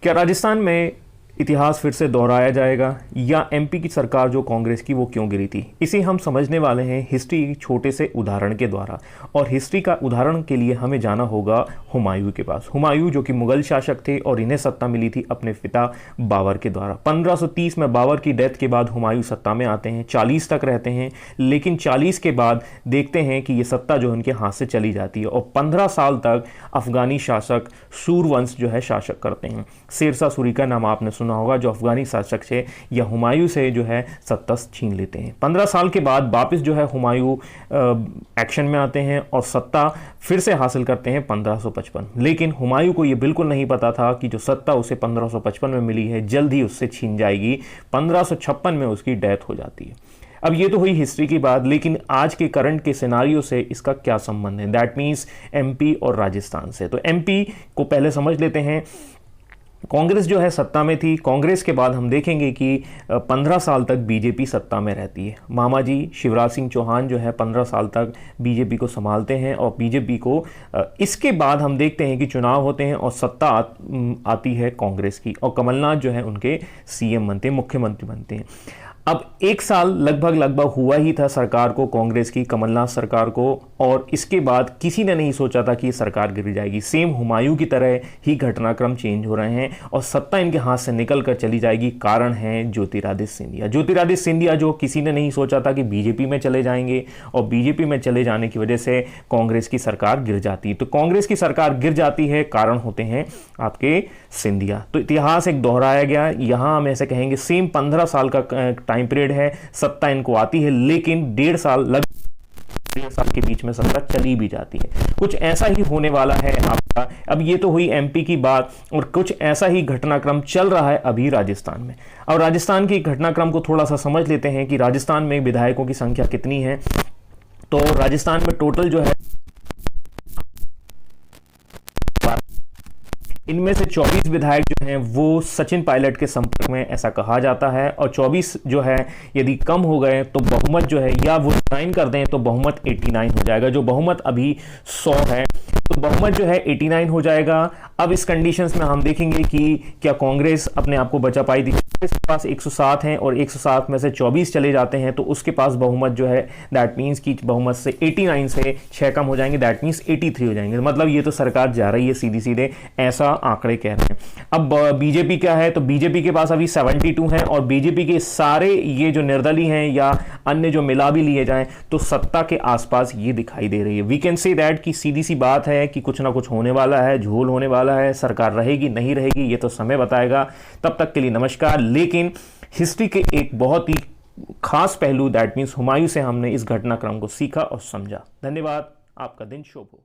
क्या राजस्थान में इतिहास फिर से दोहराया जाएगा या एमपी की सरकार जो कांग्रेस की वो क्यों गिरी थी, इसे हम समझने वाले हैं हिस्ट्री छोटे से उदाहरण के द्वारा। और हिस्ट्री का उदाहरण के लिए हमें जाना होगा हुमायूं के पास। हुमायूं जो कि मुगल शासक थे और इन्हें सत्ता मिली थी अपने पिता बाबर के द्वारा। 1530 में बाबर की डेथ के बाद हुमायूं सत्ता में आते हैं, 40 तक रहते हैं, लेकिन 40 के बाद देखते हैं कि ये सत्ता जो उनके हाथ से चली जाती है और 15 साल तक अफगानी शासक सूरवंश जो है शासक करते हैं। शेरशाह सूरी का नाम आपने सुना होगा, जो अफगानी शासक से या हुमायूं से जो है सत्ता छीन लेते हैं। 15 साल के बाद वापस जो है हुमायूं एक्शन में आते हैं और सत्ता फिर से हासिल करते हैं 1555। लेकिन हुमायूं को यह बिल्कुल नहीं पता था कि जो सत्ता उसे 1555 में मिली है जल्द ही उससे छीन जाएगी। 1556 में उसकी डेथ हो जाती है। अब ये तो हुई हिस्ट्री की बात, लेकिन आज के करंट के सिनारियो से इसका क्या संबंध है? दैट मीन्स एमपी और राजस्थान से। तो एमपी को पहले समझ लेते हैं। कांग्रेस जो है सत्ता में थी। कांग्रेस के बाद हम देखेंगे कि 15 साल तक बीजेपी सत्ता में रहती है। मामा जी शिवराज सिंह चौहान जो है 15 साल तक बीजेपी को संभालते हैं और बीजेपी को इसके बाद हम देखते हैं कि चुनाव होते हैं और सत्ता आती है कांग्रेस की और कमलनाथ जो है उनके सीएम बनते हैं, मुख्यमंत्री बनते हैं। अब एक साल लगभग हुआ ही था सरकार को, कांग्रेस की, कमलनाथ सरकार को, और इसके बाद किसी ने नहीं सोचा था कि ये सरकार गिर जाएगी। सेम हुमायूं की तरह ही घटनाक्रम चेंज हो रहे हैं और सत्ता इनके हाथ से निकल कर चली जाएगी। कारण है ज्योतिरादित्य सिंधिया। ज्योतिरादित्य सिंधिया जो किसी ने नहीं सोचा था कि बीजेपी में चले जाएंगे और बीजेपी में चले जाने की वजह से कांग्रेस की सरकार गिर जाती है। तो कांग्रेस की सरकार गिर जाती है, कारण होते हैं आपके सिंधिया। तो इतिहास एक दोहराया गया। यहां हम ऐसे कहेंगे सेम 15 साल का टाइम पीरियड है, सत्ता इनको आती है, लेकिन 1.5 साल के बीच में सत्ता चली भी जाती है। कुछ ऐसा ही होने वाला है आपका। अब ये तो हुई एमपी की बात, और कुछ ऐसा ही घटनाक्रम चल रहा है अभी राजस्थान में। अब राजस्थान की घटनाक्रम को थोड़ा सा समझ लेते हैं कि राजस्थान में विधायकों की संख्या कितनी है। तो राजस्थान में टोटल जो है इनमें से 24 विधायक जो हैं वो सचिन पायलट के संपर्क में, ऐसा कहा जाता है। और 24 जो है यदि कम हो गए तो बहुमत जो है, या वो रिजाइन कर दें तो बहुमत 89 हो जाएगा। जो बहुमत अभी 100 है तो बहुमत जो है 89 हो जाएगा। अब इस कंडीशंस में हम देखेंगे कि क्या कांग्रेस अपने आप को बचा पाई थी। कांग्रेस के पास 107 हैं और 107 में से 24 चले जाते हैं तो उसके पास बहुमत जो है दैट मीन्स कि बहुमत से 89 से 6 कम हो जाएंगे, दैट मीन्स 83 हो जाएंगे। मतलब ये तो सरकार जा रही है सीधी सीधे, ऐसा आंकड़े कह रहे हैं। अब बीजेपी क्या है, तो बीजेपी के पास अभी 72 हैं और बीजेपी के सारे ये जो निर्दलीय हैं या अन्य जो मिला भी लिए जाएं तो सत्ता के आसपास ये दिखाई दे रही है। वी कैन से दैट कि सीधी सी बात है कि कुछ ना कुछ होने वाला है, झोल होने वाला है। सरकार रहेगी नहीं रहेगी ये तो समय बताएगा। तब तक के लिए नमस्कार। लेकिन हिस्ट्री के एक बहुत ही खास पहलू दैट मीन्स हुमायूं से हमने इस घटनाक्रम को सीखा और समझा। धन्यवाद। आपका दिन शुभ हो।